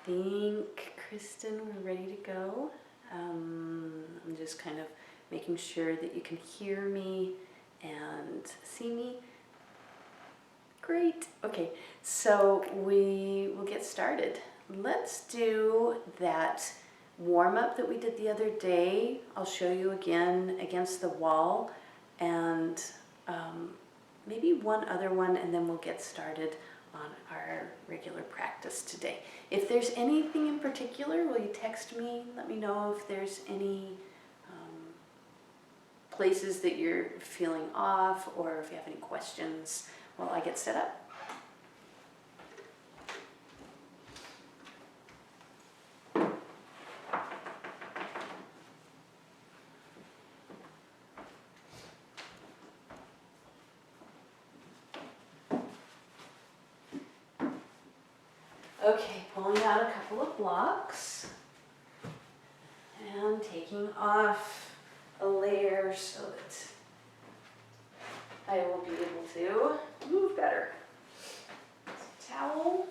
think, Kristen, we're ready to go. I'm just kind of making sure that you can hear me and see me. Great. Okay, so we will get started. Let's do that warm-up that we did the other day. I'll show you again against the wall, and maybe one other one, and then we'll get started on our regular practice today. If there's anything in particular, will you text me? Let me know if there's any places that you're feeling off, or if you have any questions while I get set up. Okay, pulling out a couple of blocks and taking off a layer so that I will be able to move better. Towel.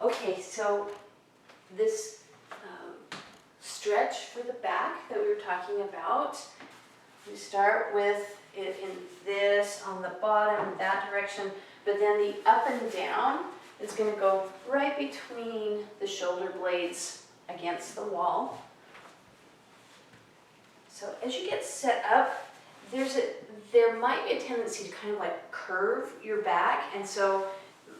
Okay, so this stretch for the back that we were talking about, we start with it in this on the bottom, that direction, but then the up and down is going to go right between the shoulder blades against the wall. So as you get set up, there might be a tendency to kind of like curve your back, and so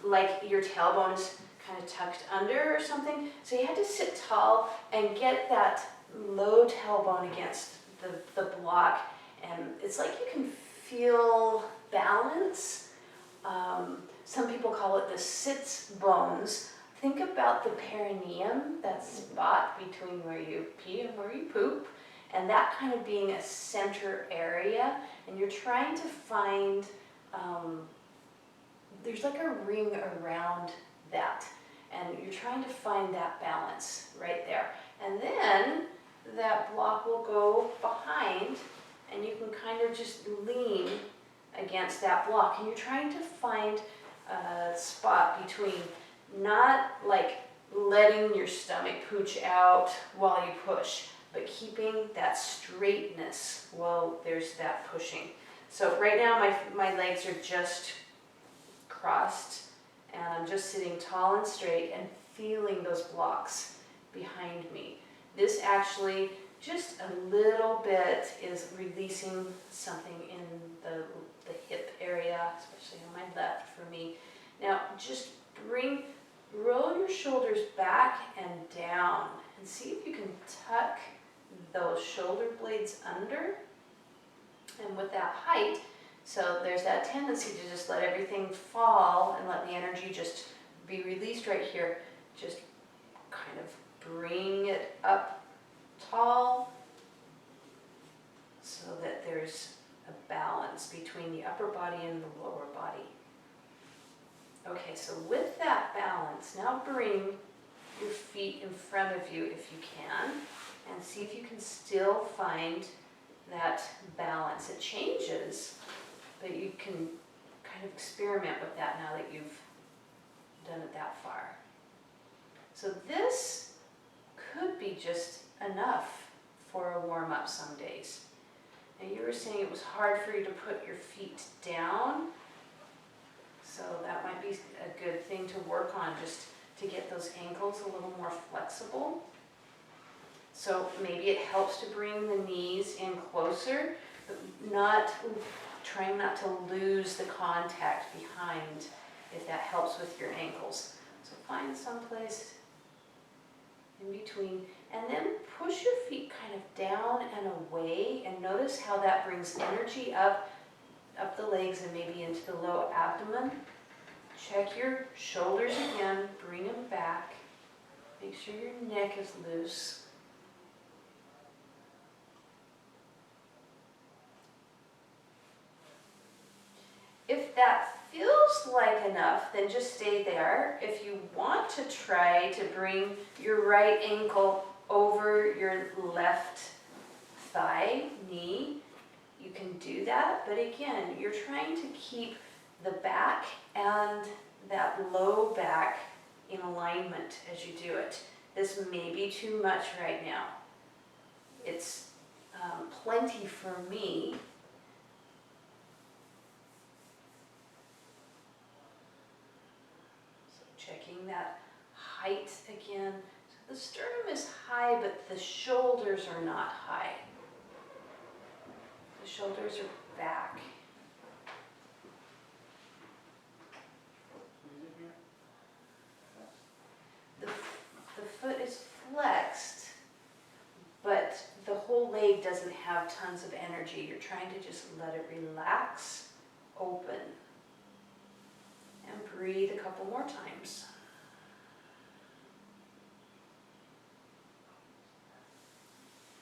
like your tailbone is kind of tucked under or something. So you have to sit tall and get that low tailbone against the block. And it's like you can feel balance. Some people call it the sits bones. Think about the perineum, that spot between where you pee and where you poop, and that kind of being a center area. And you're trying to find, there's like a ring around that, and you're trying to find that balance right there. And then that block will go behind, and you can kind of just lean against that block, and you're trying to find a spot between not like letting your stomach pooch out while you push, but keeping that straightness while there's that pushing. So right now my legs are just crossed, and I'm just sitting tall and straight and feeling those blocks behind me. This actually, just a little bit, is releasing something in the hip area, especially on my left for me. Now just roll your shoulders back and down, and see if you can tuck those shoulder blades under. And with that height, so there's that tendency to just let everything fall and let the energy just be released right here. Just kind of bring it up tall so that there's a balance between the upper body and the lower body. Okay, so with that balance, now bring your feet in front of you if you can, and see if you can still find that balance. It changes, but you can kind of experiment with that now that you've done it that far. So this could be just enough for a warm-up some days. And you were saying it was hard for you to put your feet down, so that might be a good thing to work on, just to get those ankles a little more flexible. So maybe it helps to bring the knees in closer, but trying not to lose the contact behind, if that helps with your ankles. So find some place in between, and then push your feet kind of down and away, and notice how that brings energy up the legs and maybe into the low abdomen. Check your shoulders again, bring them back. Make sure your neck is loose. If that feels like enough, then just stay there. If you want to try to bring your right ankle over your left thigh, knee, you can do that. But again, you're trying to keep the back and that low back in alignment as you do it. This may be too much right now. It's plenty for me. So checking that height again. So the sternum is high, but the shoulders are not high. The shoulders are back. The foot is flexed, but the whole leg doesn't have tons of energy. You're trying to just let it relax, open, and breathe a couple more times.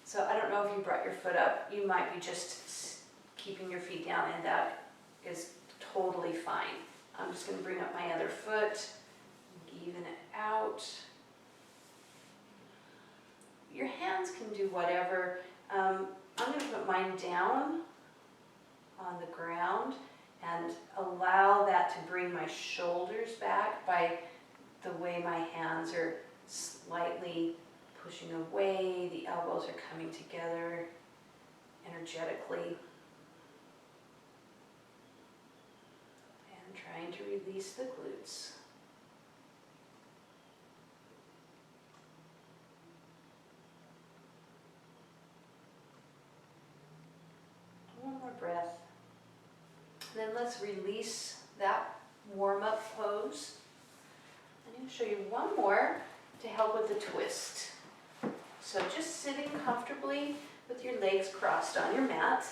So I don't know if you brought your foot up. You might be just keeping your feet down, and that is totally fine. I'm just going to bring up my other foot, even it out. Your hands can do whatever. I'm going to put mine down on the ground and allow that to bring my shoulders back by the way my hands are slightly pushing away. The elbows are coming together energetically. And trying to release the glutes. One more breath. Then let's release that warm-up pose. I'm going to show you one more to help with the twist. So just sitting comfortably with your legs crossed on your mat.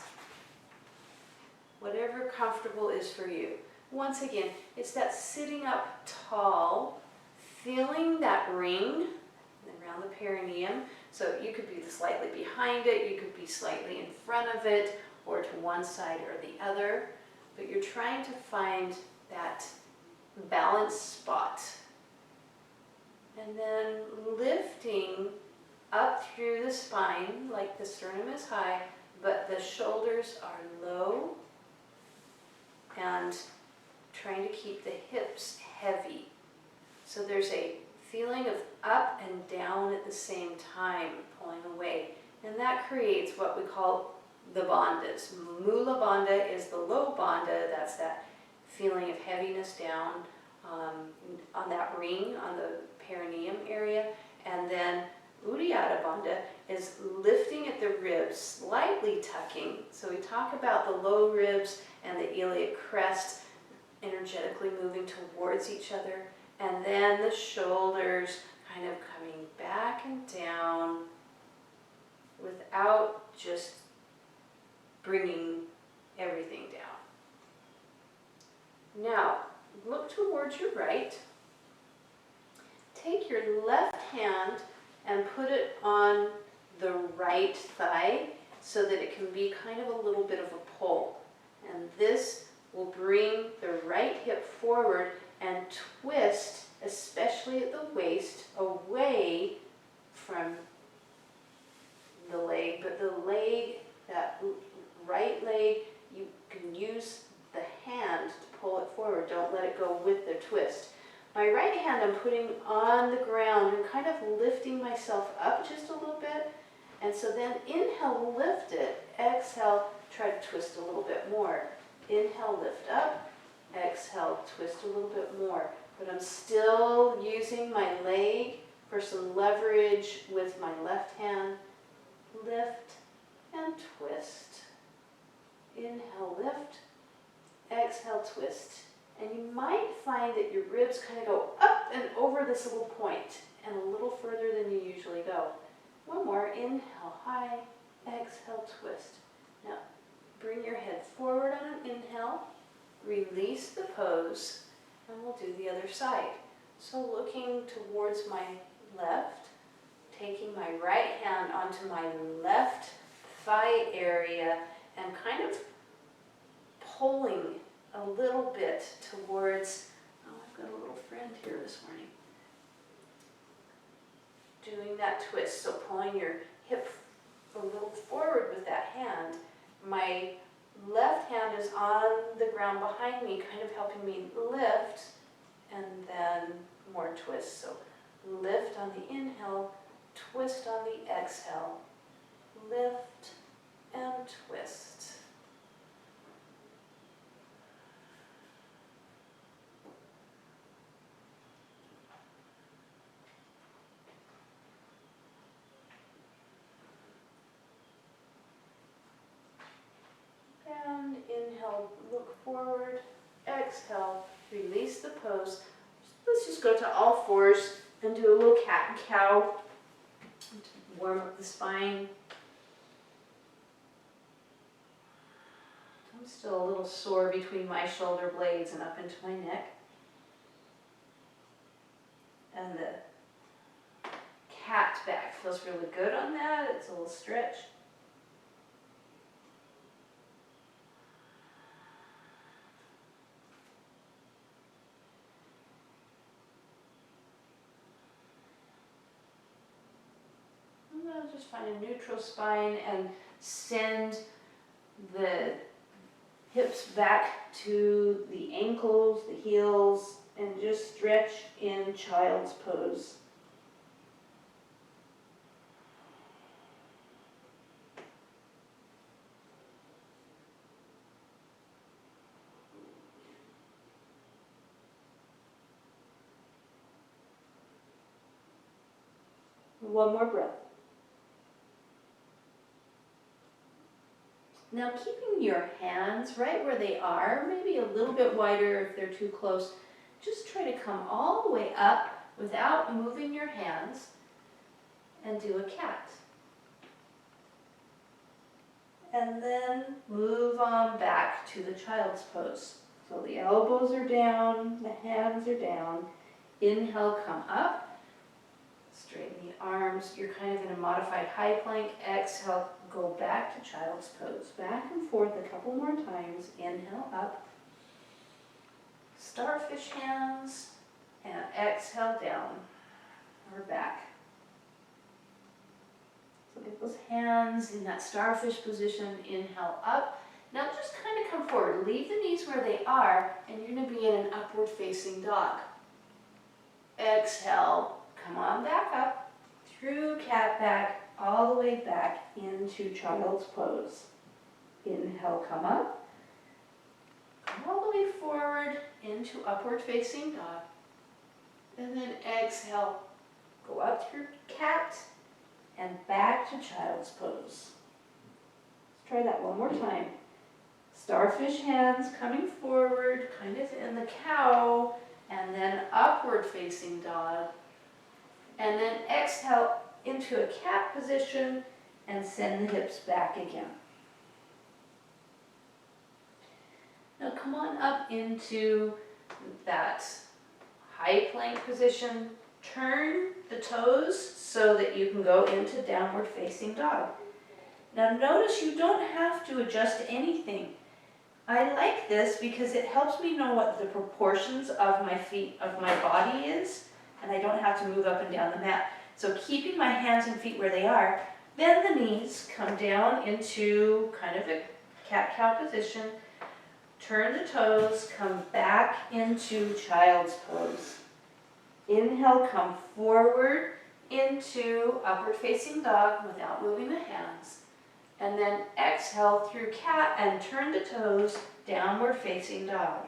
Whatever comfortable is for you. Once again, it's that sitting up tall, feeling that ring around the perineum. So you could be slightly behind it, you could be slightly in front of it, or to one side or the other, but you're trying to find that balanced spot. And then lifting up through the spine, like the sternum is high, but the shoulders are low, and trying to keep the hips heavy. So there's a feeling of up and down at the same time, pulling away. And that creates what we call the bandhas. Mula bandha is the low bandha. That's that feeling of heaviness down on that ring on the perineum area. And then Uddiyana bandha is lifting at the ribs, slightly tucking. So we talk about the low ribs and the iliac crest energetically moving towards each other. And then the shoulders kind of coming back and down without just bringing everything down. Now, look towards your right. Take your left hand and put it on the right thigh so that it can be kind of a little bit of a pull. And this will bring the right hip forward and twist, especially at the waist, away from the leg. But the leg, that right leg, you can use the hand to pull it forward. Don't let it go with the twist. My right hand I'm putting on the ground and kind of lifting myself up just a little bit. And so then inhale, lift it. Exhale, try to twist a little bit more. Inhale, lift up. Exhale, twist a little bit more. But I'm still using my leg for some leverage with my left hand. Lift and twist. Inhale, lift. Exhale, twist. And you might find that your ribs kind of go up and over this little point and a little further than you usually go. One more. Inhale, high. Exhale, twist. Now, bring your head forward on an inhale. Release the pose. And we'll do the other side. So looking towards my left, taking my right hand onto my left thigh area and kind of pulling a little bit towards, oh, I've got a little friend here this morning. Doing that twist, so pulling your hip a little forward with that hand. My left hand is on the ground behind me, kind of helping me lift, and then more twists. So lift on the inhale, twist on the exhale, lift and twist. And inhale, look forward, exhale, release the pose. Let's just go to all fours and do a little cat and cow. Warm up the spine. I'm still a little sore between my shoulder blades and up into my neck. And the cat back feels really good on that. It's a little stretch. And I'll just find a neutral spine and send the hips back to the ankles, the heels, and just stretch in child's pose. One more breath. Now keeping your hands right where they are, maybe a little bit wider if they're too close, just try to come all the way up without moving your hands and do a cat. And then move on back to the child's pose. So the elbows are down, the hands are down. Inhale, come up. Straighten the arms. You're kind of in a modified high plank. Exhale, go back to child's pose. Back and forth a couple more times. Inhale, up. Starfish hands. And exhale, down or back. So get those hands in that starfish position. Inhale, up. Now just kind of come forward. Leave the knees where they are, and you're going to be in an upward facing dog. Exhale. Come on back up, through cat back, all the way back into child's pose. Inhale, come up, all the way forward into upward facing dog. And then exhale, go up through cat and back to child's pose. Let's try that one more time. Starfish hands coming forward, kind of in the cow, and then upward facing dog. And then exhale into a cat position and send the hips back again. Now come on up into that high plank position. Turn the toes so that you can go into downward facing dog. Now notice you don't have to adjust anything. I like this because it helps me know what the proportions of my feet, of my body is, and I don't have to move up and down the mat. So keeping my hands and feet where they are, bend the knees, come down into kind of a cat-cow position, turn the toes, come back into child's pose. Inhale, come forward into upward facing dog without moving the hands. And then exhale through cat and turn the toes, downward facing dog.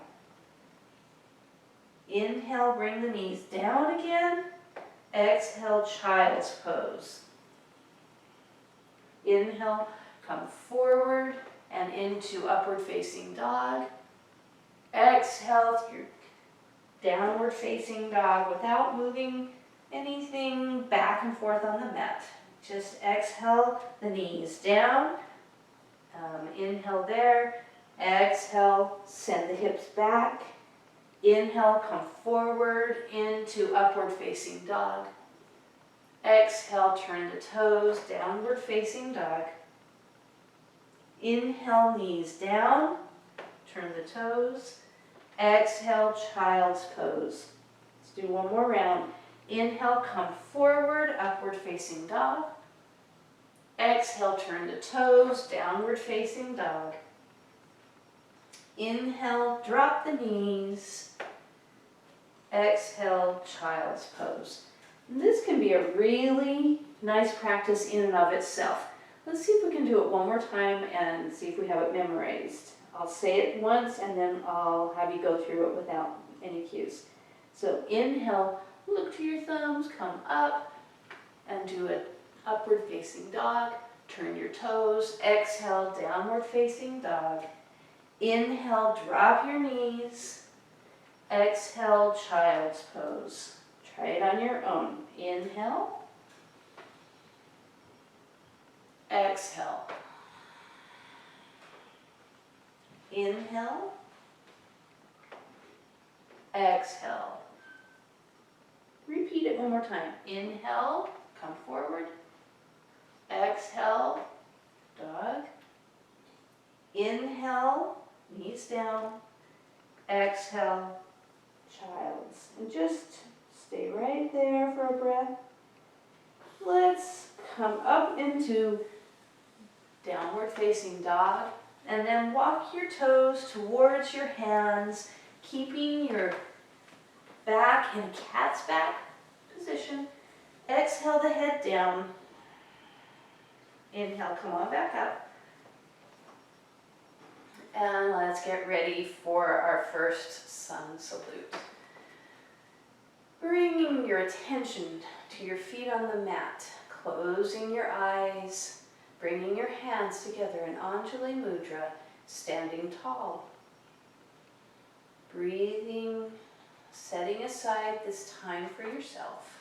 Inhale, bring the knees down again. Exhale, child's pose. Inhale, come forward and into upward facing dog. Exhale through downward facing dog without moving anything back and forth on the mat. Just exhale, the knees down. Inhale there. Exhale, send the hips back. Inhale, come forward into upward facing dog. Exhale, turn the toes, downward facing dog. Inhale, knees down. turn the toes. Exhale, child's pose. Let's do one more round. Inhale, come forward, upward facing dog. Exhale, turn the toes, downward facing dog. Inhale, drop the knees. Exhale, child's pose. And this can be a really nice practice in and of itself. Let's see if we can do it one more time and see if we have it memorized. I'll say it once and then I'll have you go through it without any cues. So inhale, look to your thumbs, come up and do an upward facing dog. Turn your toes. Exhale, downward facing dog. Inhale, drop your knees. Exhale, child's pose. Try it on your own. Inhale. Exhale. Inhale. Exhale. Repeat it one more time. Inhale, come forward. Exhale, dog. Inhale, knees down. Exhale, child's. And just stay right there for a breath. Let's come up into downward facing dog. And then walk your toes towards your hands, keeping your back in cat's back position. Exhale the head down. Inhale, come on back up. And let's get ready for our first sun salute. Bringing your attention to your feet on the mat, closing your eyes, bringing your hands together in Anjali Mudra, standing tall. Breathing, setting aside this time for yourself.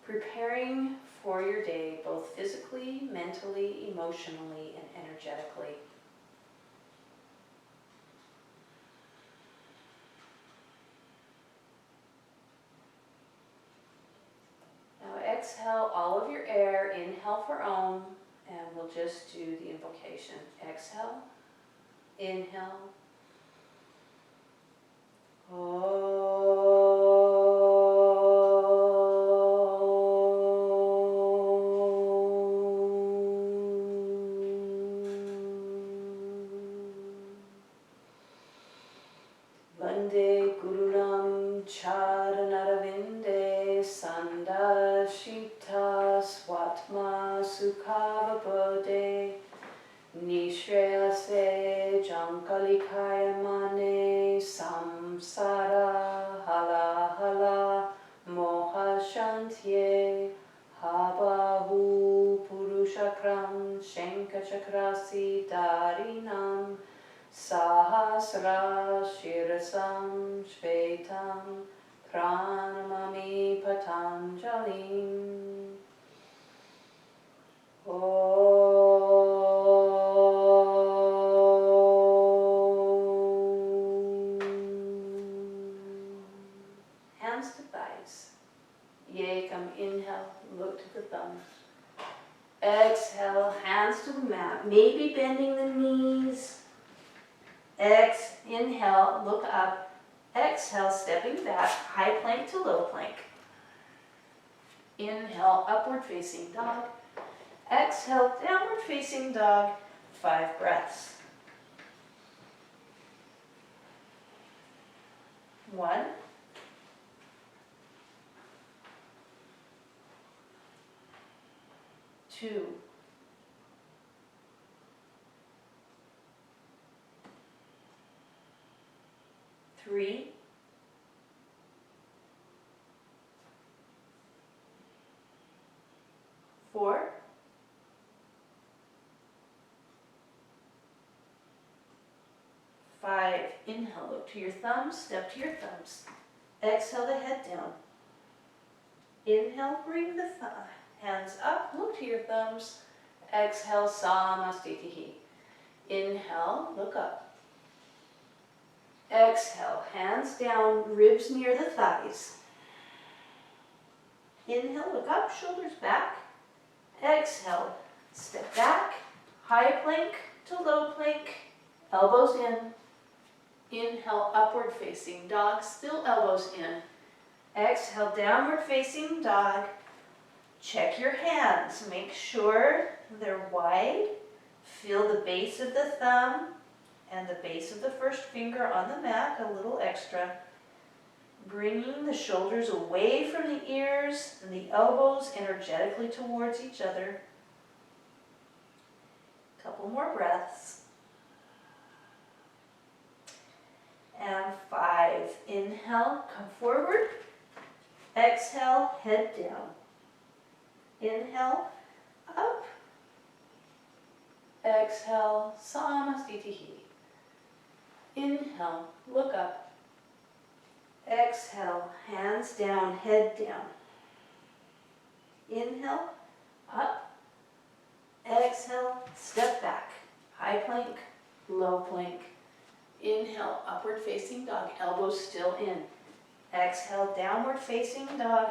Preparing for your day, both physically, mentally, emotionally, and energetically. Now exhale all of your air, inhale for Om, and we'll just do the invocation. Exhale, inhale, Vande Gurunam Charanaravinda Sandashita Swatma Sukhavapode Nishreyase Jankalikayamane Samsara Hala Hala Moha Shantye Habahu Purushakram Shankachakrasi Darinam Sahasra Shirasam Shvetam Pranamami Patanjalim. Hands to thighs. Yekam, inhale, look to the thumbs. Exhale, hands to the mat. Maybe bending the knees. Inhale, look up. Exhale, stepping back, high plank to low plank. Inhale, upward facing dog. Exhale, downward facing dog, 5 breaths. 1, 2, 3, 4, 5. Inhale, look to your thumbs, step to your thumbs. Exhale the head down. Inhale, bring the hands up, look to your thumbs. Exhale, Samastitihi. Inhale, look up. Exhale, hands down, ribs near the thighs. Inhale, look up, shoulders back. Exhale, step back, high plank to low plank, elbows in. Inhale, upward facing dog, still elbows in. Exhale, downward facing dog. Check your hands. Make sure they're wide. Feel the base of the thumb and the base of the first finger on the mat, a little extra. Bringing the shoulders away from the ears and the elbows energetically towards each other. Couple more breaths. And 5. Inhale, come forward. Exhale, head down. Inhale, up. Exhale, Samasthiti. Inhale, look up. Exhale, hands down, head down. Inhale, up. Exhale, step back. High plank, low plank. Inhale, upward facing dog, elbows still in. Exhale, downward facing dog.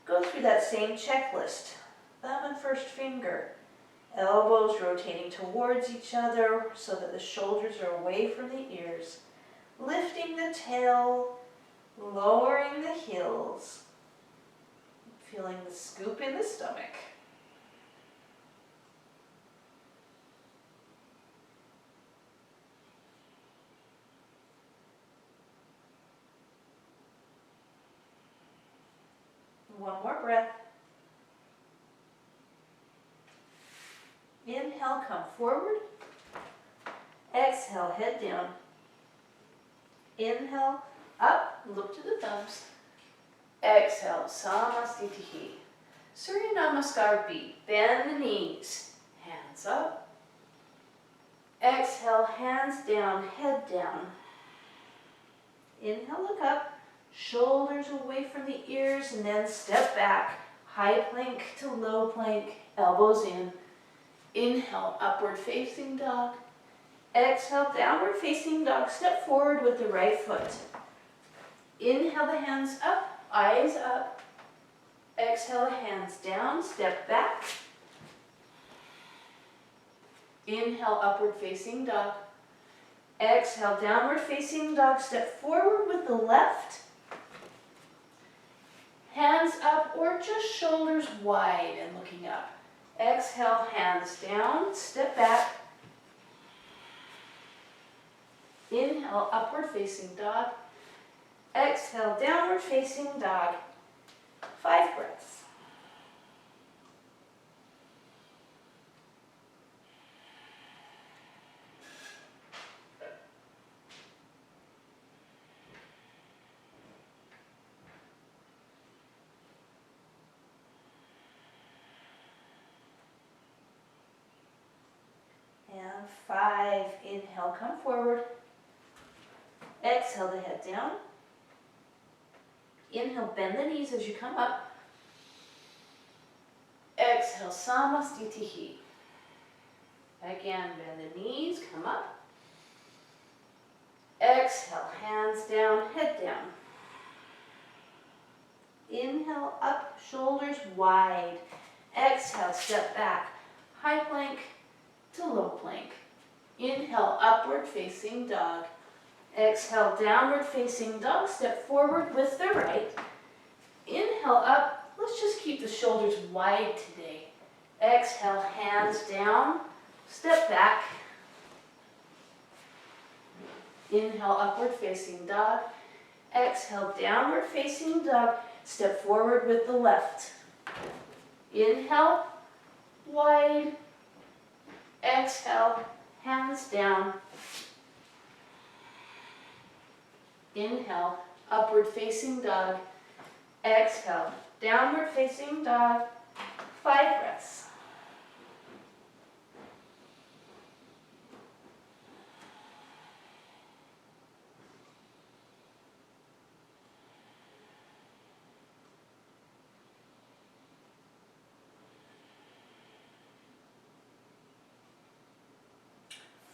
Go through that same checklist. Thumb and first finger. Elbows rotating towards each other so that the shoulders are away from the ears. Lifting the tail, lowering the heels. Feeling the scoop in the stomach. One more breath. Inhale, come forward. Exhale, head down. Inhale, up, look to the thumbs. Exhale, Samasthiti. Surya Namaskar B. Bend the knees. Hands up. Exhale, hands down, head down. Inhale, look up. Shoulders away from the ears and then step back. High plank to low plank, elbows in. Inhale, upward facing dog. Exhale, downward facing dog. Step forward with the right foot. Inhale, the hands up, eyes up. Exhale, hands down, step back. Inhale, upward facing dog. Exhale, downward facing dog. Step forward with the left. Hands up or just shoulders wide and looking up. Exhale, hands down, step back. Inhale, upward facing dog. Exhale, downward facing dog. 5 breaths. And 5, inhale, come forward. Exhale the head down. Inhale, bend the knees as you come up. Exhale, Samasthiti. Again, bend the knees, come up. Exhale, hands down, head down. Inhale, up, shoulders wide. Exhale, step back. High plank to low plank. Inhale, upward facing dog. Exhale, downward facing dog. Step forward with the right. Inhale up. Let's just keep the shoulders wide today. Exhale, hands down. Step back. Inhale, upward facing dog. Exhale, downward facing dog. Step forward with the left. Inhale, wide. Exhale, hands down. Inhale, upward facing dog. Exhale, downward facing dog. 5 breaths.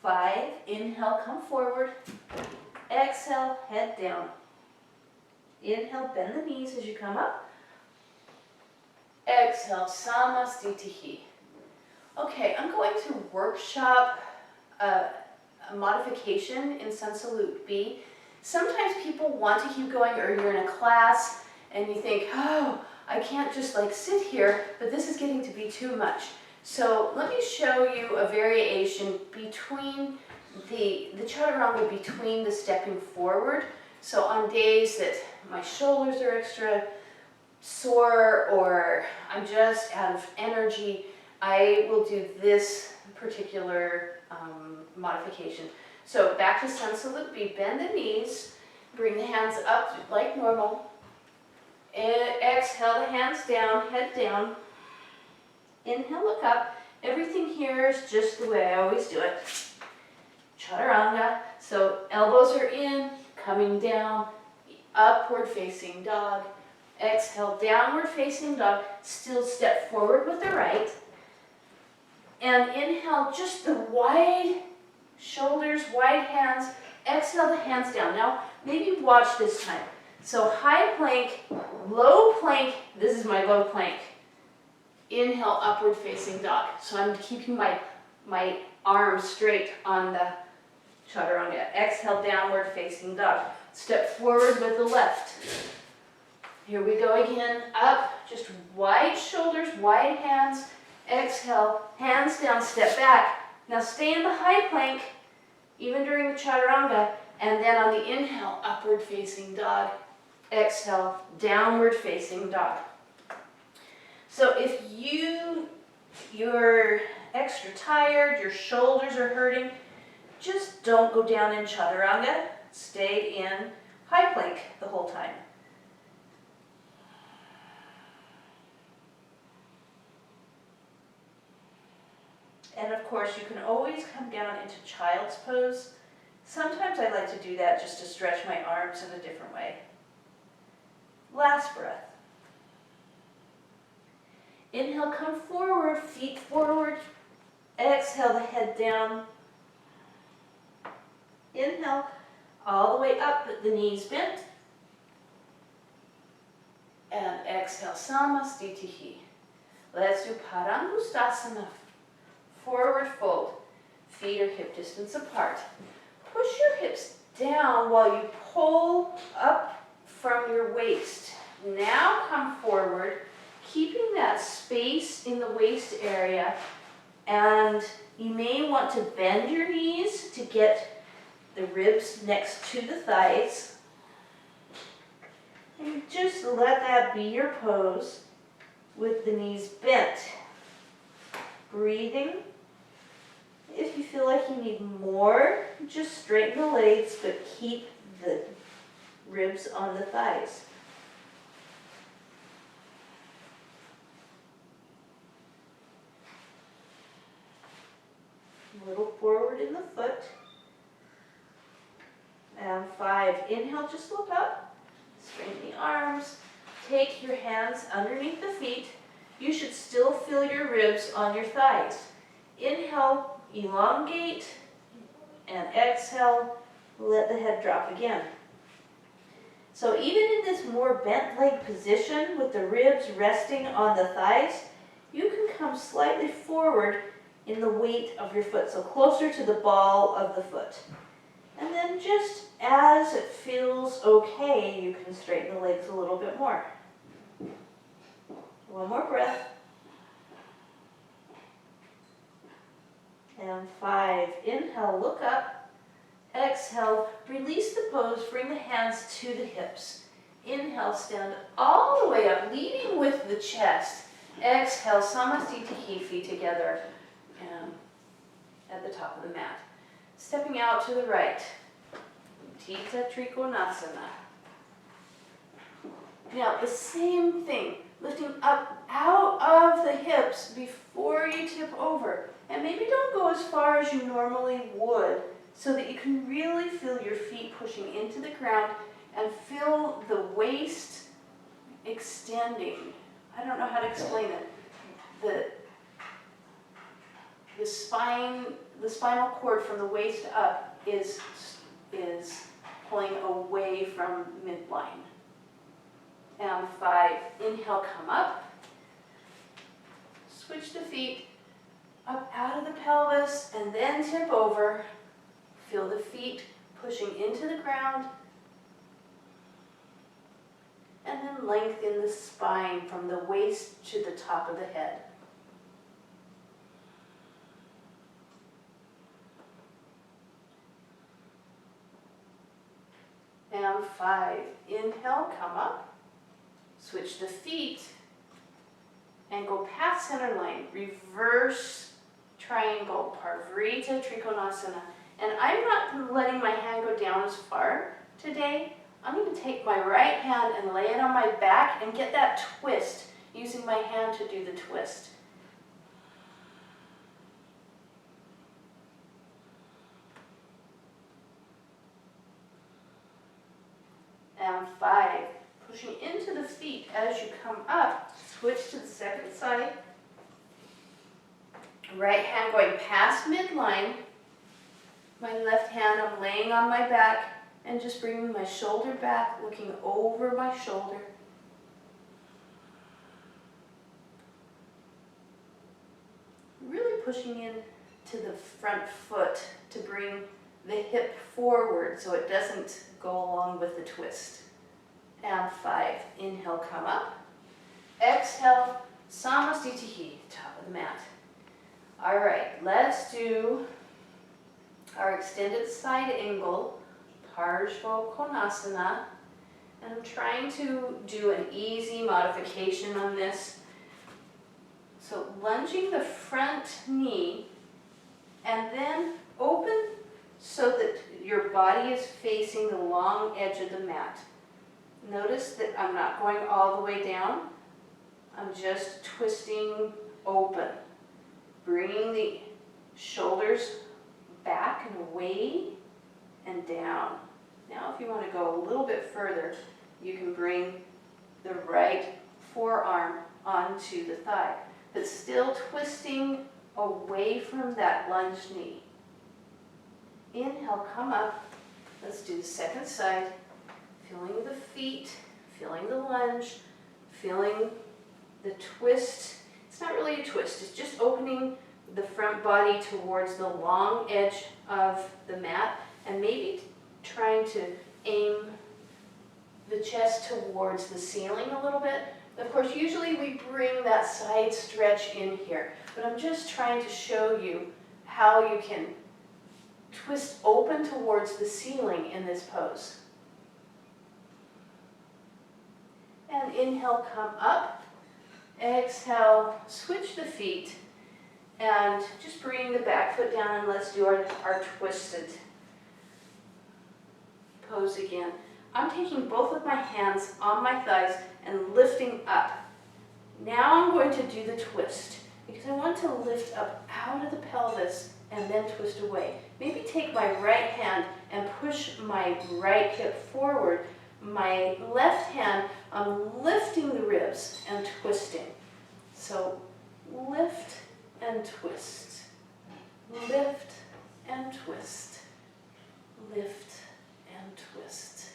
Five, inhale, come forward. Exhale, head down. Inhale, bend the knees as you come up. Exhale, Samasthiti. Okay, I'm going to workshop a modification in Sun Salute B. Sometimes people want to keep going, or you're in a class and you think, oh, I can't just like sit here, but this is getting to be too much. So let me show you a variation between the chaturanga, between the stepping forward. So on days that my shoulders are extra sore or I'm just out of energy, I will do this particular modification. So back to Sun Salute B, bend the knees, bring the hands up like normal. Exhale the hands down, head down. Inhale, look up. Everything here is just the way I always do it. Chaturanga, so elbows are in, coming down, upward facing dog. Exhale, downward facing dog. Still step forward with the right. And inhale, just the wide shoulders, wide hands. Exhale the hands down. Now, maybe watch this time. So high plank, low plank. This is my low plank. Inhale, upward facing dog. So I'm keeping my arms straight on the chaturanga. Exhale, downward facing dog. Step forward with the left. Here we go again. Up, just wide shoulders, wide hands. Exhale, hands down, step back. Now stay in the high plank, even during the chaturanga. And then on the inhale, upward facing dog. Exhale, downward facing dog. So if you're extra tired, your shoulders are hurting, just don't go down in chaturanga. Stay in high plank the whole time. And of course, you can always come down into child's pose. Sometimes I like to do that just to stretch my arms in a different way. Last breath. Inhale, come forward, feet forward. Exhale, the head down. Inhale, all the way up, the knees bent. And exhale, Samastitihi. Let's do Padangustasana. Forward fold. Feet are hip distance apart. Push your hips down while you pull up from your waist. Now come forward, keeping that space in the waist area. And you may want to bend your knees to get the ribs next to the thighs. And just let that be your pose with the knees bent. Breathing. If you feel like you need more, just straighten the legs, but keep the ribs on the thighs. A little forward in the foot. And 5. Inhale, just look up. Straighten the arms. Take your hands underneath the feet. You should still feel your ribs on your thighs. Inhale, elongate, and exhale, let the head drop again. So even in this more bent leg position with the ribs resting on the thighs, you can come slightly forward in the weight of your foot, so closer to the ball of the foot. And then just as it feels okay, you can straighten the legs a little bit more. One more breath. And 5. Inhale, look up. Exhale, release the pose, bring the hands to the hips. Inhale, stand all the way up, leading with the chest. Exhale, Samastitihi, feet together and at the top of the mat. Stepping out to the right. Tita Trikonasana. Now, the same thing, lifting up out of the hips before you tip over. And maybe don't go as far as you normally would, so that you can really feel your feet pushing into the ground and feel the waist extending. I don't know how to explain it. The spinal cord from the waist up is pulling away from midline. And 5, inhale, come up. Switch the feet up out of the pelvis and then tip over. Feel the feet pushing into the ground. And then lengthen the spine from the waist to the top of the head. And 5. Inhale, come up. Switch the feet and go past center line. Reverse triangle, Parvarita Trikonasana. And I'm not letting my hand go down as far today. I'm going to take my right hand and lay it on my back and get that twist, using my hand to do the twist. And 5. Pushing into the feet as you come up, switch to the second side. Right hand going past midline. My left hand, I'm laying on my back and just bringing my shoulder back, looking over my shoulder. Really pushing in to the front foot to bring the hip forward so it doesn't go along with the twist. And 5. Inhale, come up. Exhale, Samastitihi, top of the mat. All right, let's do our extended side angle, Parshva Konasana. And I'm trying to do an easy modification on this. So lunging the front knee and then open so that your body is facing the long edge of the mat. Notice that I'm not going all the way down. I'm just twisting open. Bringing the shoulders back and away and down. Now if you want to go a little bit further, you can bring the right forearm onto the thigh, but still twisting away from that lunged knee. Inhale, come up. Let's do the second side. Feeling the feet, feeling the lunge, feeling the twist. It's not really a twist, it's just opening the front body towards the long edge of the mat and maybe trying to aim the chest towards the ceiling a little bit. Of course, usually we bring that side stretch in here, but I'm just trying to show you how you can twist open towards the ceiling in this pose. And inhale, come up. Exhale, switch the feet. And just bring the back foot down and let's do our twisted pose again. I'm taking both of my hands on my thighs and lifting up. Now I'm going to do the twist because I want to lift up out of the pelvis and then twist away. Maybe take my right hand and push my right hip forward. My left hand, I'm lifting the ribs and twisting. So lift and twist, lift and twist, lift and twist.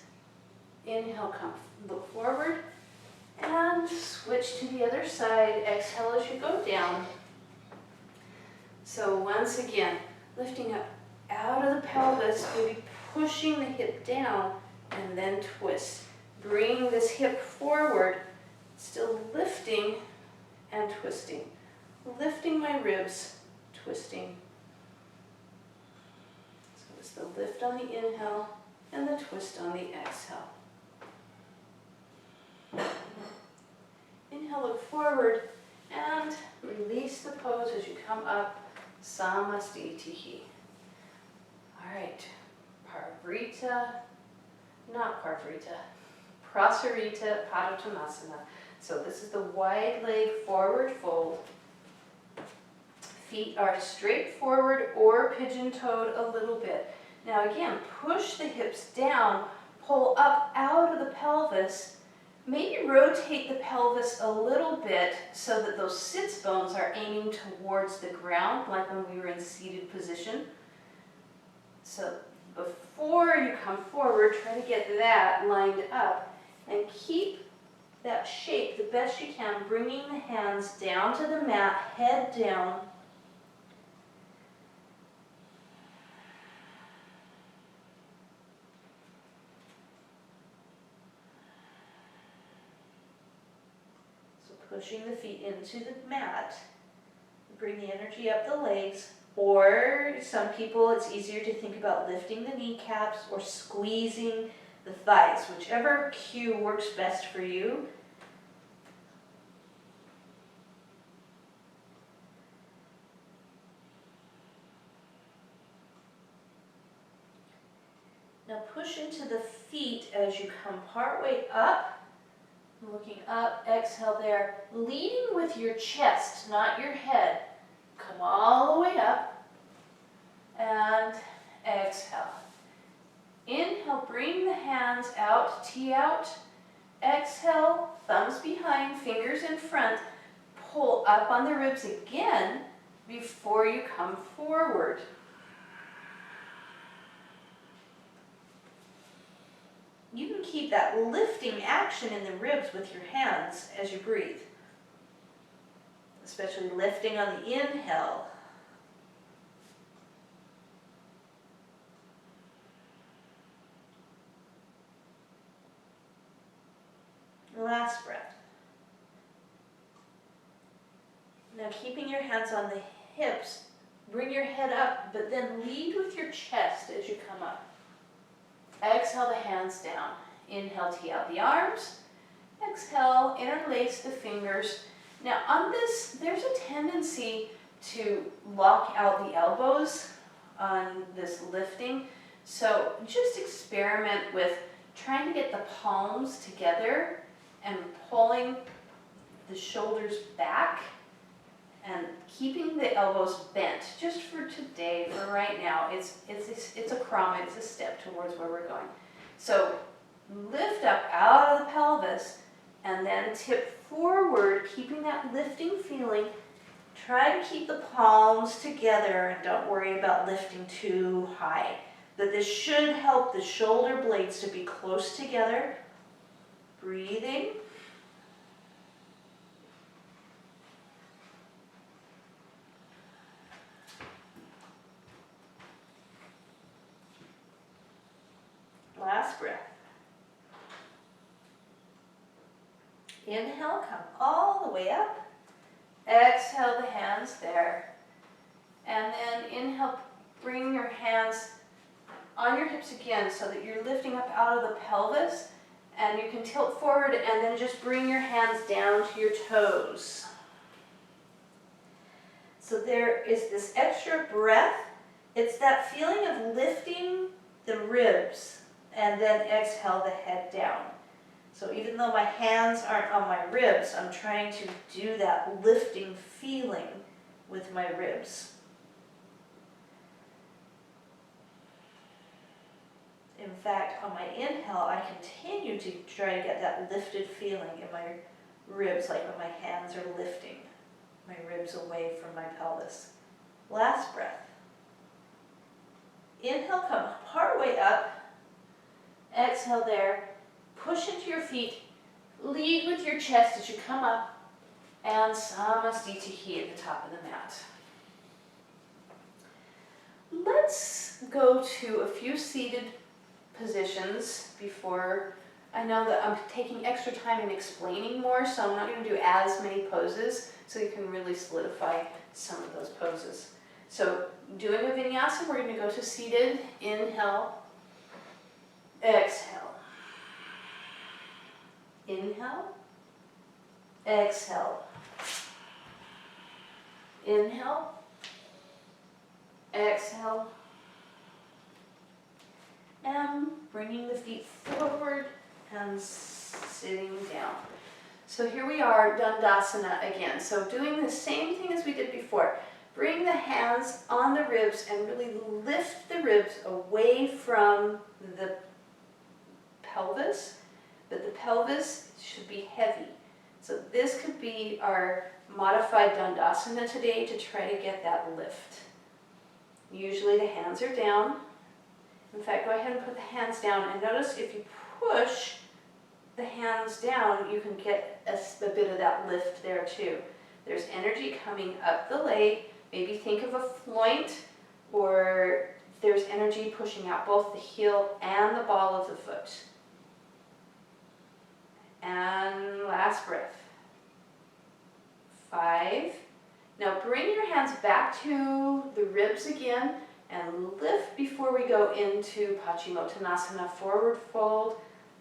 Inhale, come, look forward, and switch to the other side. Exhale as you go down. So once again, lifting up out of the pelvis, maybe pushing the hip down, and then twist. Bring this hip forward, still lifting and twisting. Lifting my ribs, twisting. So it's the lift on the inhale and the twist on the exhale. Inhale, look forward and release the pose as you come up, Samastitihi. All right, Parvarita, not Parvarita, Prasarita Padottanasana. So this is the wide leg forward fold. Feet are straight forward or pigeon-toed a little bit. Now again, push the hips down, pull up out of the pelvis. Maybe rotate the pelvis a little bit so that those sits bones are aiming towards the ground, like when we were in seated position. So before you come forward, try to get that lined up and keep that shape the best you can, bringing the hands down to the mat, head down. pushing the feet into the mat. Bring the energy up the legs, or some people it's easier to think about lifting the kneecaps or squeezing the thighs, whichever cue works best for you. Now push into the feet as you come partway up. Looking up, exhale there, leading with your chest, not your head. Come all the way up, and exhale. Inhale, bring the hands out, tee out. Exhale, thumbs behind, fingers in front. Pull up on the ribs again before you come forward. You can keep that lifting action in the ribs with your hands as you breathe, especially lifting on the inhale. Last breath. Now keeping your hands on the hips, bring your head up, but then lead with your chest as you come up. Exhale the hands down. Inhale, tee out the arms. Exhale, interlace the fingers. Now on this, there's a tendency to lock out the elbows on this lifting. So just experiment with trying to get the palms together and pulling the shoulders back and keeping the elbows bent just for today, for right now. It's a crumb, it's a step towards where we're going. So lift up out of the pelvis and then tip forward, keeping that lifting feeling. Try to keep the palms together and don't worry about lifting too high. But this should help the shoulder blades to be close together. Breathing. Last breath. Inhale, come all the way up. Exhale the hands there. And then inhale, bring your hands on your hips again so that you're lifting up out of the pelvis. And you can tilt forward and then just bring your hands down to your toes. So there is this extra breath. It's that feeling of lifting the ribs and then exhale the head down. So even though my hands aren't on my ribs, I'm trying to do that lifting feeling with my ribs. In fact, on my inhale, I continue to try to get that lifted feeling in my ribs, like when my hands are lifting my ribs away from my pelvis. Last breath. Inhale, come partway up. Exhale there. Push into your feet. Lead with your chest as you come up. And Samastitihi at the top of the mat. Let's go to a few seated positions before. I know that I'm taking extra time in explaining more, so I'm not going to do as many poses, so you can really solidify some of those poses. So doing a vinyasa, we're going to go to seated. Inhale. Exhale. Inhale. Exhale. Inhale. Exhale. And bringing the feet forward and sitting down. So here we are, Dandasana again. So doing the same thing as we did before. Bring the hands on the ribs and really lift the ribs away from the pelvis, but the pelvis should be heavy. So this could be our modified Dandasana today to try to get that lift. Usually the hands are down. In fact, go ahead and put the hands down, and notice if you push the hands down, you can get a bit of that lift there too. There's energy coming up the leg. Maybe think of a floint, or there's energy pushing out both the heel and the ball of the foot. And last breath. 5. Now bring your hands back to the ribs again and lift before we go into Paschimottanasana. Forward fold,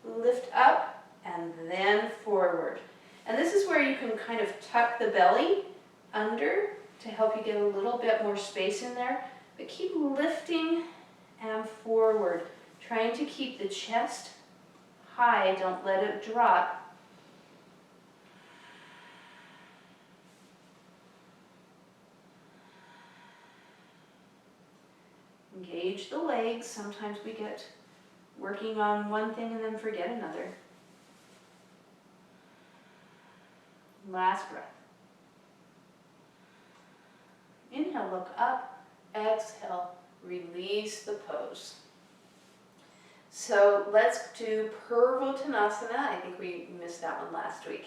lift up, and then forward. And this is where you can kind of tuck the belly under to help you get a little bit more space in there. But keep lifting and forward, trying to keep the chest high, don't let it drop. Engage the legs. Sometimes we get working on one thing and then forget another. Last breath. Inhale, look up. Exhale, release the pose. So let's do Purvottanasana. I think we missed that one last week.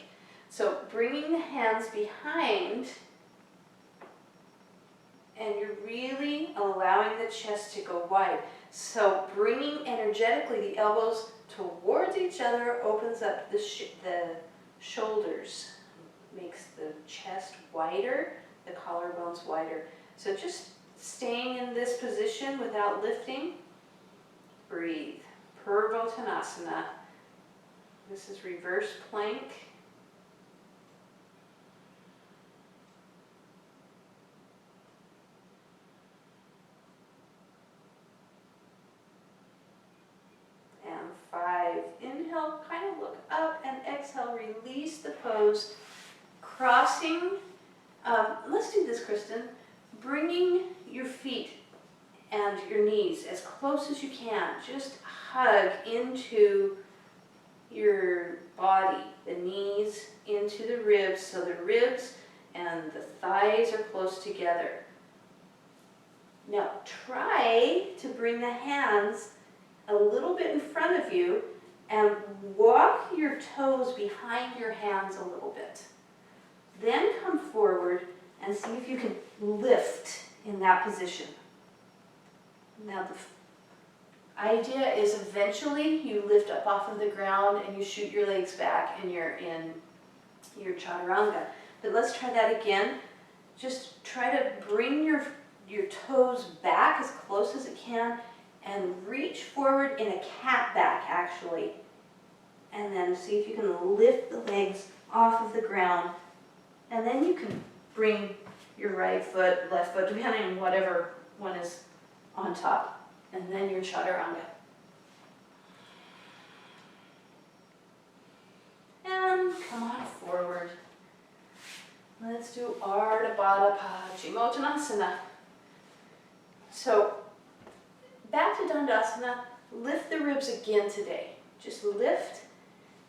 So bringing the hands behind, and you're really allowing the chest to go wide. So bringing energetically the elbows towards each other opens up the shoulders, makes the chest wider, the collarbones wider. So just staying in this position without lifting, breathe. Purvottanasana. This is reverse plank. And 5. Inhale, kind of look up, and exhale, release the pose. Crossing. Let's do this, Kristen. Bringing your feet and your knees as close as you can. Just hug into your body, the knees into the ribs, so the ribs and the thighs are close together. Now try to bring the hands a little bit in front of you and walk your toes behind your hands a little bit. Then come forward and see if you can lift in that position. Now the idea is eventually you lift up off of the ground and you shoot your legs back and you're in your chaturanga. But let's try that again. Just try to bring your toes back as close as it can and reach forward in a cat back actually. And then see if you can lift the legs off of the ground. And then you can bring your right foot, left foot, depending on whatever one is on top. And then your chaturanga. And come on forward. Let's do Ardha Baddha Paschimottanasana. So back to Dandasana. Lift the ribs again today. Just lift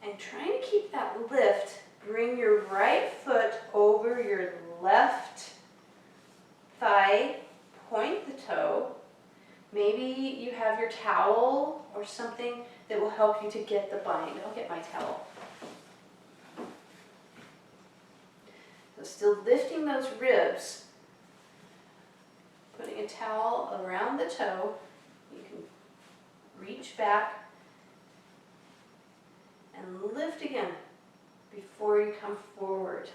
and trying to keep that lift. Bring your right foot over your left thigh. Point the toe. Maybe you have your towel or something that will help you to get the bind. I'll get my towel. So still lifting those ribs. Putting a towel around the toe. You can reach back and lift again before you come forward.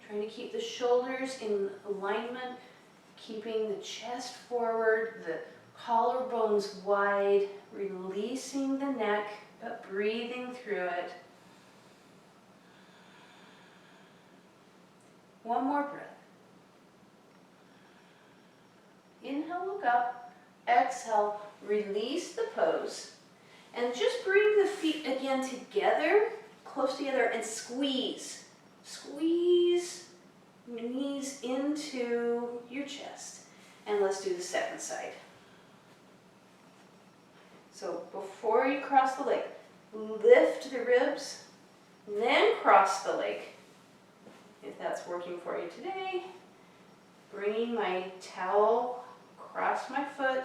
Trying to keep the shoulders in alignment. Keeping the chest forward, the collarbones wide, releasing the neck, but breathing through it. One more breath. Inhale, look up. Exhale, release the pose. And just bring the feet again together, close together, and squeeze. Squeeze your knees into your chest. And let's do the second side. So before you cross the leg, lift the ribs, then cross the leg. If that's working for you today, bringing my towel across my foot,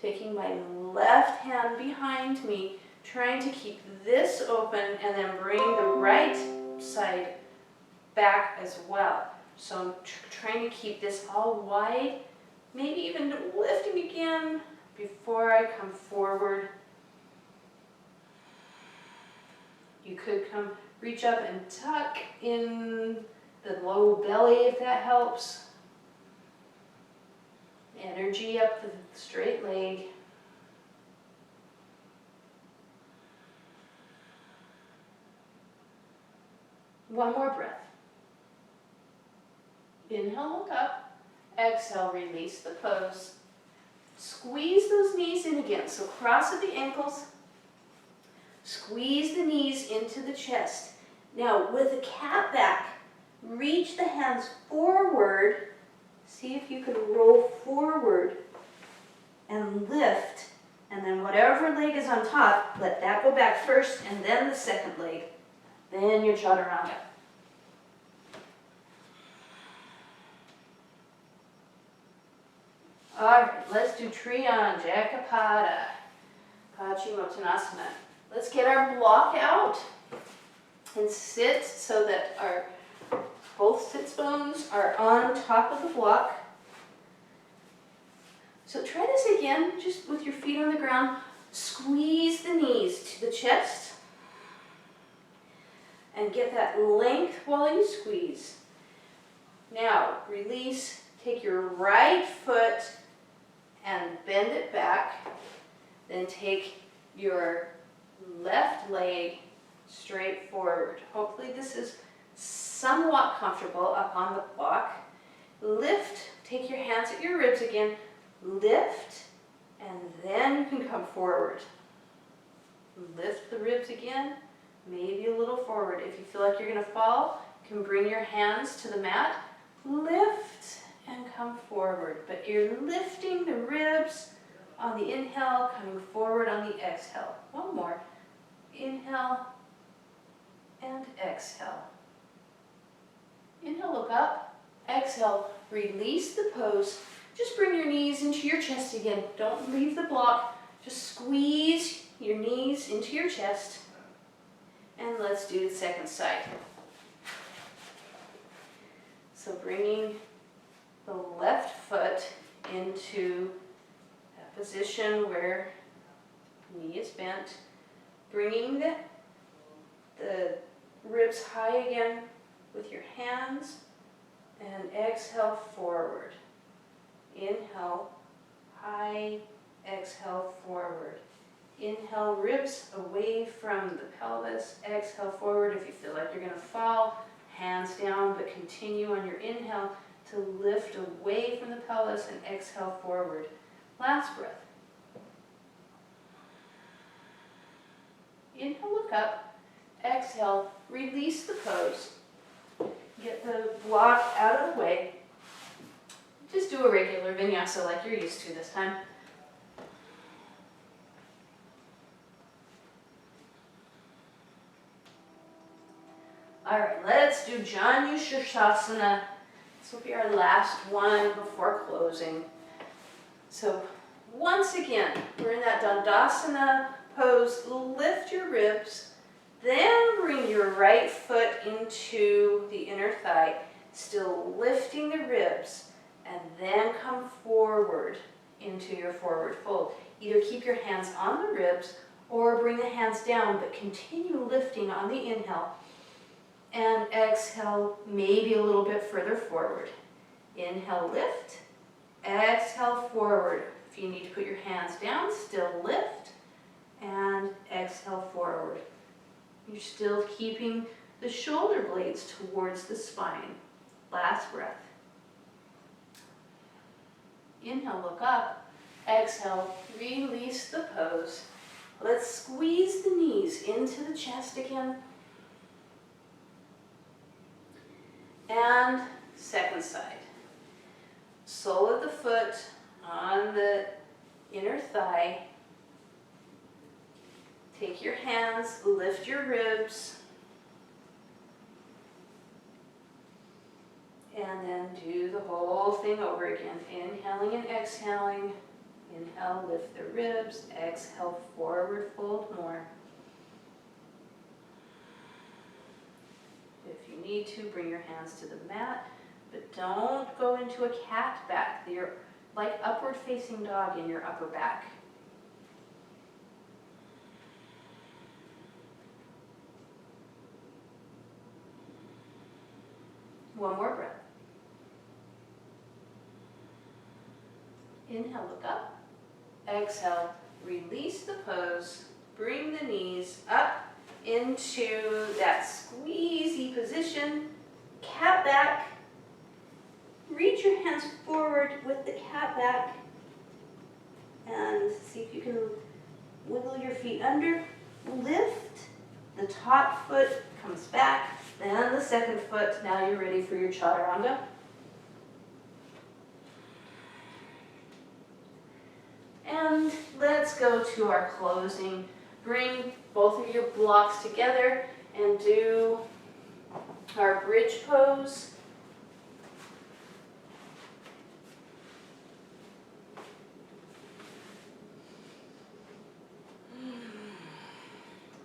taking my left hand behind me, trying to keep this open, and then bring the right side back as well. So I'm trying to keep this all wide, maybe even lifting again before I come forward. You could come reach up and tuck in the low belly if that helps. Energy up the straight leg. One more breath. Inhale, look up. Exhale, release the pose. Squeeze those knees in again. So cross at the ankles. Squeeze the knees into the chest. Now with the cat back, reach the hands forward. See if you can roll forward and lift. And then whatever leg is on top, let that go back first and then the second leg. Then your chaturanga. All right, let's do Triyan, Jakapada, Paschimottanasana. Let's get our block out and sit so that our both sits bones are on top of the block. So try this again, just with your feet on the ground. Squeeze the knees to the chest and get that length while you squeeze. Now, release. Take your right foot and bend it back. Then take your left leg straight forward. Hopefully this is somewhat comfortable up on the block. Lift, take your hands at your ribs again. Lift, and then you can come forward. Lift the ribs again, maybe a little forward. If you feel like you're going to fall, you can bring your hands to the mat. Lift and come forward. But you're lifting the ribs on the inhale, coming forward on the exhale. One more. Inhale and exhale. Inhale, look up. Exhale, release the pose. Just bring your knees into your chest again. Don't leave the block. Just squeeze your knees into your chest. And let's do the second side. So bringing the left foot into that position where knee is bent. Bringing the ribs high again with your hands. And exhale forward. Inhale, high, exhale forward. Inhale, ribs away from the pelvis. Exhale forward. If you feel like you're going to fall, hands down, but continue on your inhale to lift away from the pelvis and exhale forward. Last breath. Inhale, look up. Exhale, release the pose. Get the block out of the way. Just do a regular vinyasa like you're used to this time. All right, let's do Janu Sirsasana. This will be our last one before closing. So once again, we're in that Dandasana pose. Lift your ribs. Then bring your right foot into the inner thigh, still lifting the ribs, and then come forward into your forward fold. Either keep your hands on the ribs or bring the hands down, but continue lifting on the inhale. And exhale, maybe a little bit further forward. Inhale, lift. Exhale, forward. If you need to put your hands down, still lift. And exhale, forward. You're still keeping the shoulder blades towards the spine. Last breath. Inhale, look up. Exhale, release the pose. Let's squeeze the knees into the chest again. And second side. Sole of the foot on the inner thigh. Take your hands, lift your ribs. And then do the whole thing over again. Inhaling and exhaling. Inhale, lift the ribs. Exhale, forward fold more. If you need to, bring your hands to the mat, but don't go into a cat back. You're like upward facing dog in your upper back. One more breath. Inhale, look up. Exhale, release the pose. Bring the knees up into that squeezy position. Cat back. Reach your hands forward with the cat back. And see if you can wiggle your feet under. Lift. The top foot comes back. Then the second foot. Now you're ready for your chaturanga. And let's go to our closing. Bring both of your blocks together and do our bridge pose.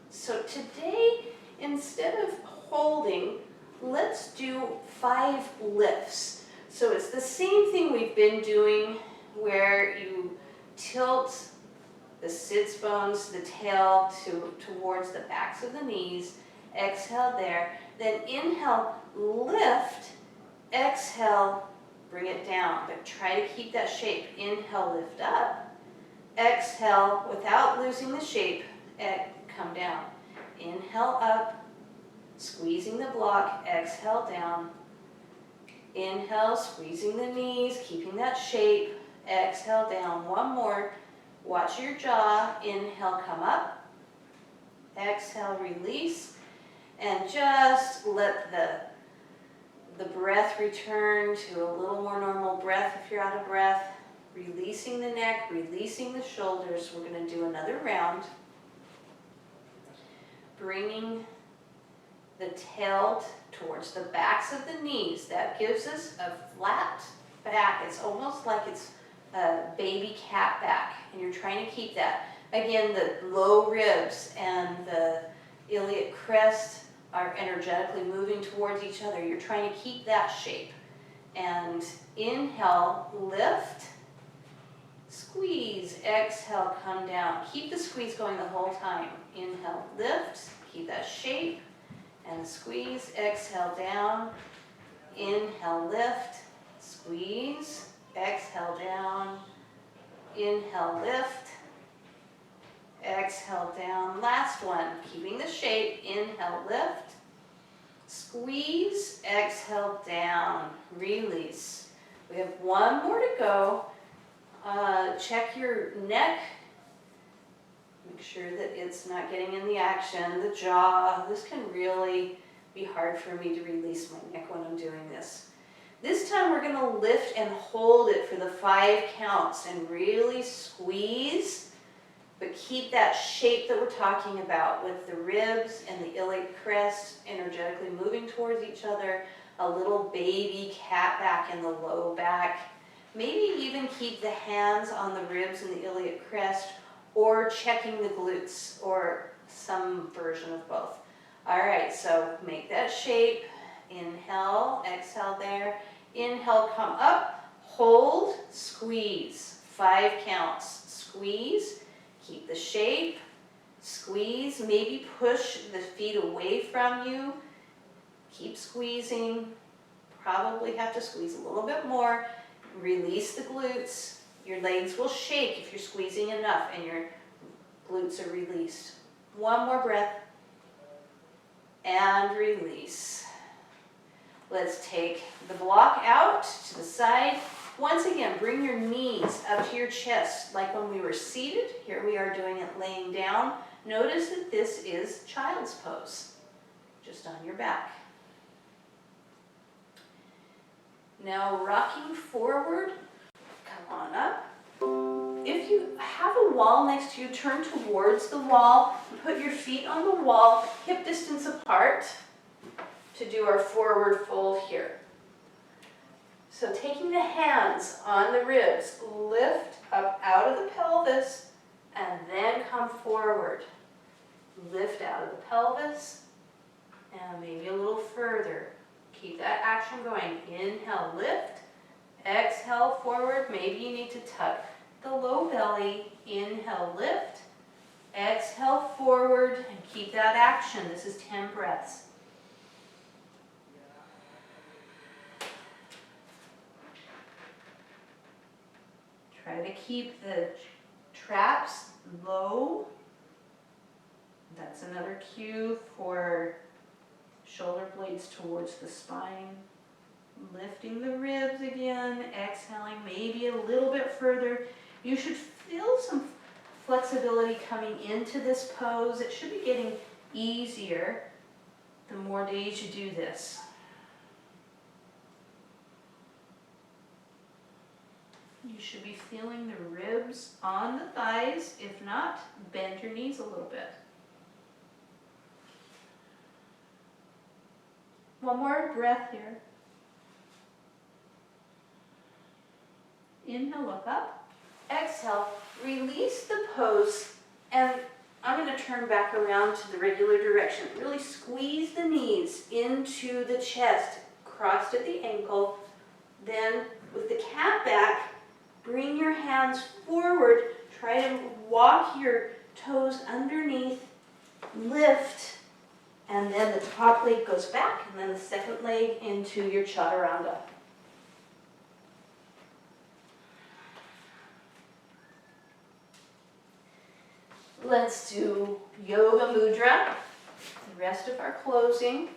So today, instead of holding, let's do 5 lifts. So it's the same thing we've been doing where you tilt the sits bones, the tail towards the backs of the knees. Exhale there. Then inhale, lift. Exhale, bring it down. But try to keep that shape. Inhale, lift up. Exhale, without losing the shape, come down. Inhale up, squeezing the block. Exhale down. Inhale, squeezing the knees, keeping that shape. Exhale down. One more. Watch your jaw. Inhale, come up. Exhale, release. And just let the breath return to a little more normal breath if you're out of breath. Releasing the neck, releasing the shoulders. We're going to do another round. Bringing the tail towards the backs of the knees. That gives us a flat back. It's almost like it's a baby cat back, and you're trying to keep that. Again, the low ribs and the iliac crest are energetically moving towards each other. You're trying to keep that shape. And inhale, lift, squeeze, exhale, come down. Keep the squeeze going the whole time. Inhale, lift, keep that shape, and squeeze, exhale, down. Inhale, lift, squeeze, exhale, down. Inhale, lift, exhale, down. Last one, keeping the shape. Inhale, lift, squeeze, exhale, down. Release. We have one more to go. Check your neck. Make sure that it's not getting in the action. The jaw. This can really be hard for me to release my neck when I'm doing this. This time we're going to lift and hold it for the 5 counts and really squeeze, but keep that shape that we're talking about with the ribs and the iliac crest energetically moving towards each other. A little baby cat back in the low back. Maybe even keep the hands on the ribs and the iliac crest, or checking the glutes, or some version of both. All right, so make that shape. Inhale, exhale there. Inhale, come up, hold, squeeze. 5 counts. Squeeze, keep the shape, squeeze, maybe push the feet away from you. Keep squeezing. Probably have to squeeze a little bit more. Release the glutes. Your legs will shake if you're squeezing enough and your glutes are released. One more breath. And release. Let's take the block out to the side. Once again, bring your knees up to your chest like when we were seated. Here we are doing it laying down. Notice that this is child's pose, just on your back. Now rocking forward, come on up. If you have a wall next to you, turn towards the wall. Put your feet on the wall, hip distance apart, to do our forward fold here. So taking the hands on the ribs, lift up out of the pelvis, and then come forward. Lift out of the pelvis, and maybe a little further. Keep that action going. Inhale, lift. Exhale, forward. Maybe you need to tuck the low belly. Inhale, lift. Exhale, forward, and keep that action. This is 10 breaths. Try to keep the traps low. That's another cue for shoulder blades towards the spine. Lifting the ribs again, exhaling maybe a little bit further. You should feel some flexibility coming into this pose. It should be getting easier the more days you do this. You should be feeling the ribs on the thighs. If not, bend your knees a little bit. One more breath here. Inhale, look up. Exhale, release the pose, and I'm going to turn back around to the regular direction. Really squeeze the knees into the chest, crossed at the ankle. Then with the cat back, bring your hands forward. Try to walk your toes underneath, lift, and then the top leg goes back, and then the second leg into your chaturanga. Let's do yoga mudra, the rest of our closing.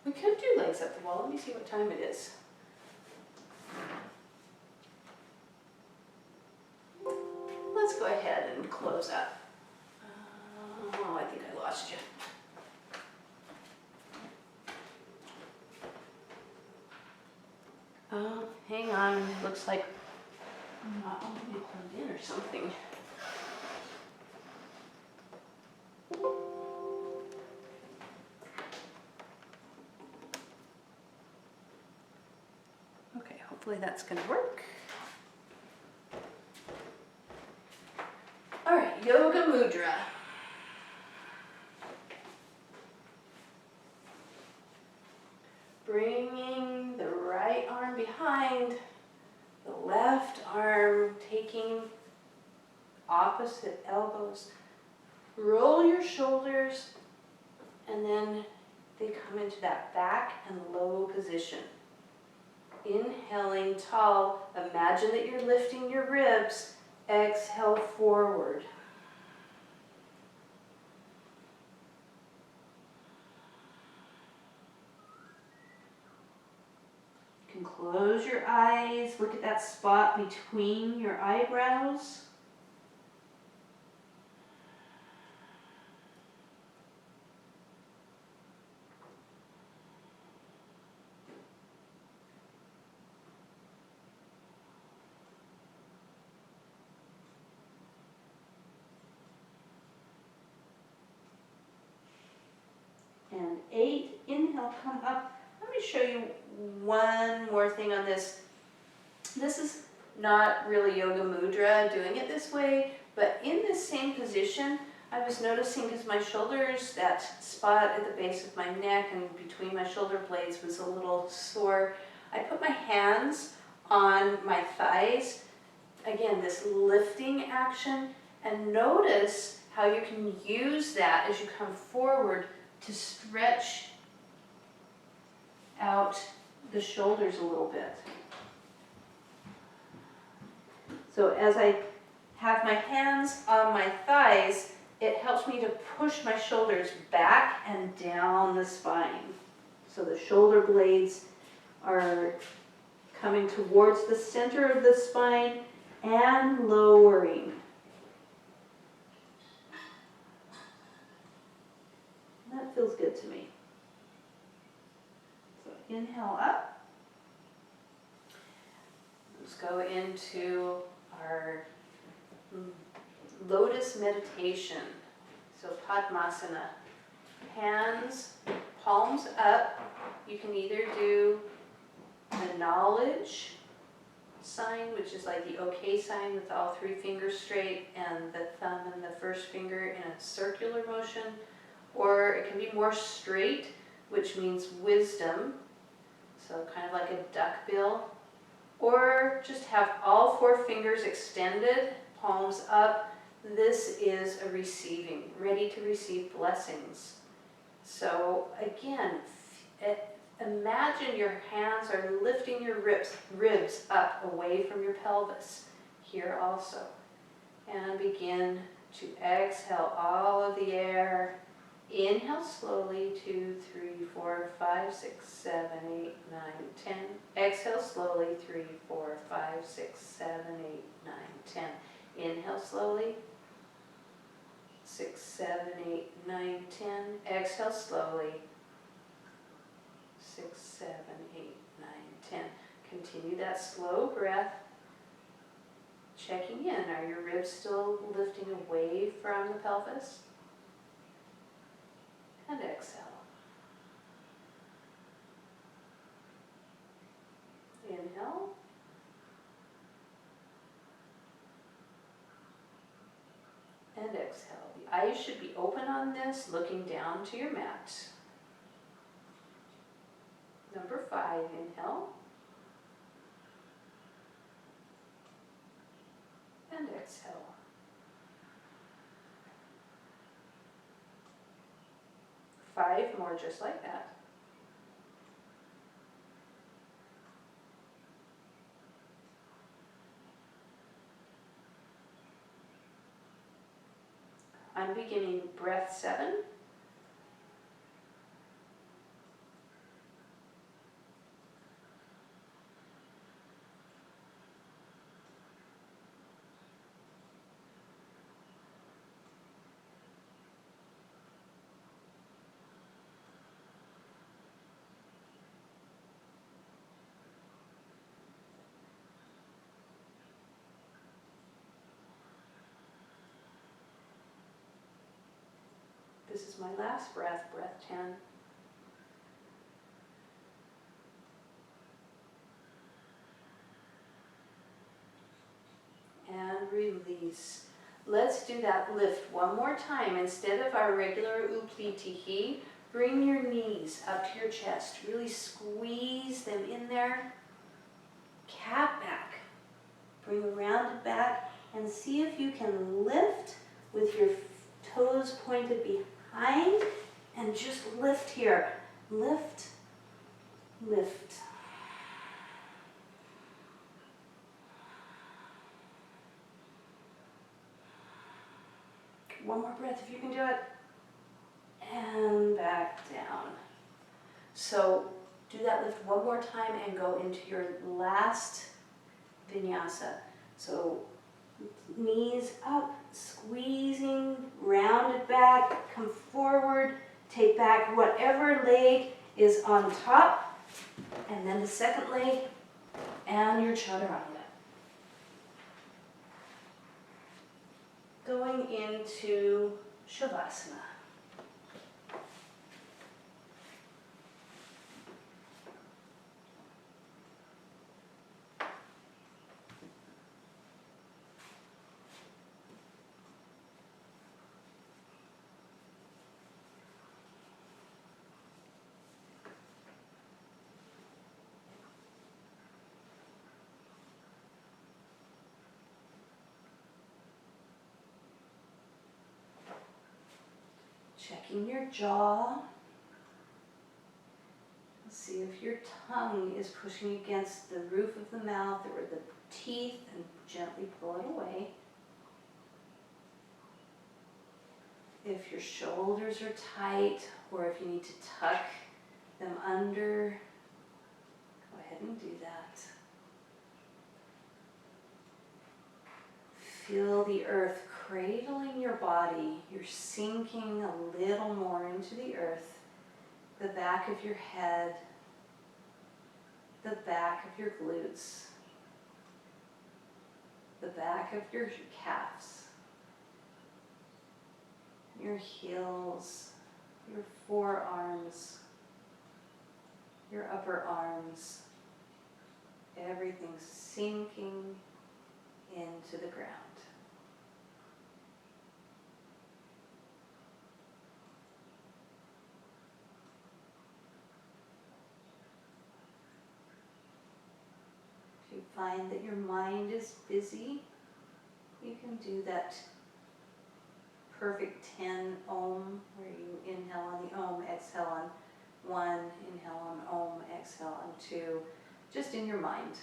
We could do legs up the wall. Let me see what time it is. Let's go ahead and close up. Oh, I think I lost you. Oh, hang on. Looks like I'm not all the way plugged in or something. Okay, hopefully that's going to work. All right, yoga mudra. Bringing the right arm behind, the left arm taking opposite elbows. Roll your shoulders, and then they come into that back and low position. Inhaling tall, imagine that you're lifting your ribs. Exhale forward. You can close your eyes, look at that spot between your eyebrows. And 8, inhale, come up. Let me show you one more thing on this. This is not really yoga mudra, doing it this way, but in this same position, I was noticing because my shoulders, that spot at the base of my neck and between my shoulder blades was a little sore. I put my hands on my thighs. Again, this lifting action, and notice how you can use that as you come forward to stretch out the shoulders a little bit. So as I have my hands on my thighs, it helps me to push my shoulders back and down the spine. So the shoulder blades are coming towards the center of the spine and lowering. That feels good to me. So inhale up. Let's go into our lotus meditation. So Padmasana. Hands, palms up. You can either do the knowledge sign, which is like the OK sign with all 3 fingers straight and the thumb and the first finger in a circular motion. Or it can be more straight, which means wisdom, so kind of like a duckbill. Or just have all 4 fingers extended, palms up. This is a receiving, ready to receive blessings. So again, Imagine your hands are lifting your ribs up away from your pelvis. Here also. And begin to exhale all of the air. Inhale slowly, 2, 3, 4, 5, 6, 7, 8, 9, 10. Exhale slowly, 3, 4, 5, 6, 7, 8, 9, 10. Inhale slowly, 6, 7, 8, 9, 10. Exhale slowly, 6, 7, 8, 9, 10. Continue that slow breath. Checking in. Are your ribs still lifting away from the pelvis? And exhale. Inhale. And exhale. The eyes should be open on this, looking down to your mat. Number 5, inhale. And exhale. Five more just like that. I'm beginning breath 7. This is my last breath, breath 10. And release. Let's do that lift one more time. Instead of our regular upli-tihi, bring your knees up to your chest. Really squeeze them in there. Cat back. Bring a rounded back and see if you can lift with your toes pointed behind and just lift here. Lift, lift. One more breath if you can do it. And back down. So do that lift one more time and go into your last vinyasa. So knees up, squeezing, rounded back, come forward, take back whatever leg is on top, and then the second leg and your chaturanga. Going into Shavasana. Checking your jaw. See if your tongue is pushing against the roof of the mouth or the teeth, and gently pull it away. If your shoulders are tight or if you need to tuck them under, go ahead and do that. Feel the earth cradling your body. You're sinking a little more into the earth. The back of your head, the back of your glutes, the back of your calves, your heels, your forearms, your upper arms. Everything's sinking into the ground. If you find that your mind is busy, you can do that perfect 10 Om, where you inhale on the Om, exhale on 1, inhale on Om, exhale on 2, just in your mind.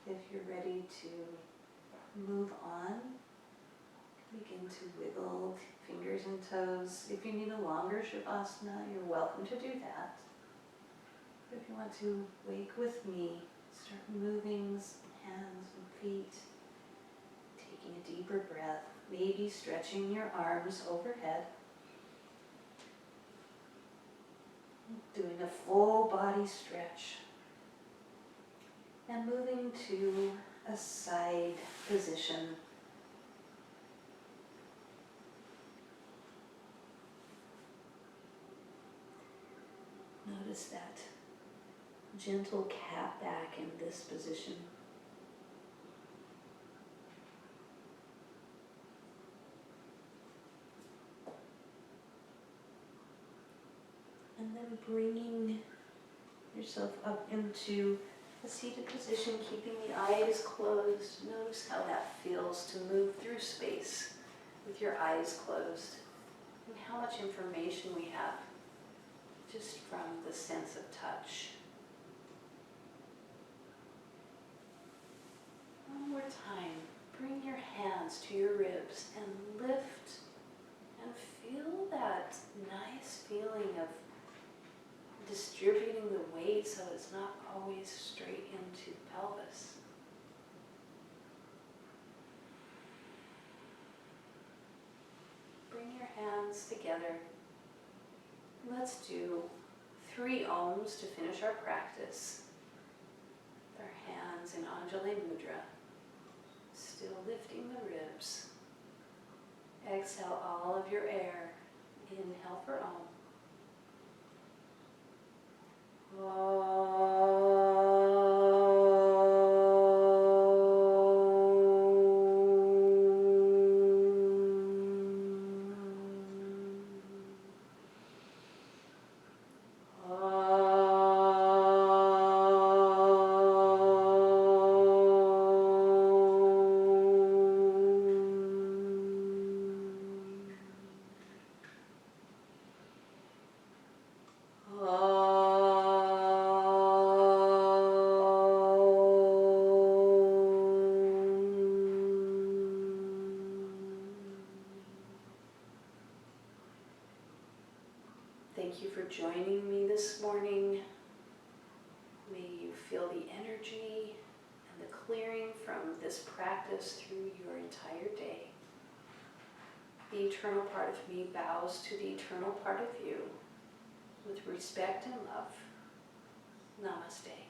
If you're ready to move on, begin to wiggle fingers and toes. If you need a longer Shavasana, you're welcome to do that. But if you want to wake with me, start moving hands and feet, taking a deeper breath, maybe stretching your arms overhead, doing a full body stretch, and moving to a side position. Notice that gentle cat back in this position. And then bringing yourself up into the seated position, keeping the eyes closed. Notice how that feels to move through space with your eyes closed, and how much information we have just from the sense of touch. One more time, bring your hands to your ribs and lift and feel that nice feeling of distributing the weight so it's not always straight into the pelvis. Bring your hands together. Let's do 3 ohms to finish our practice. With our hands in Anjali Mudra, still lifting the ribs. Exhale all of your air. Inhale for Om. Thank you for joining me this morning. May you feel the energy and the clearing from this practice through your entire day. The eternal part of me bows to the eternal part of you with respect and love. Namaste.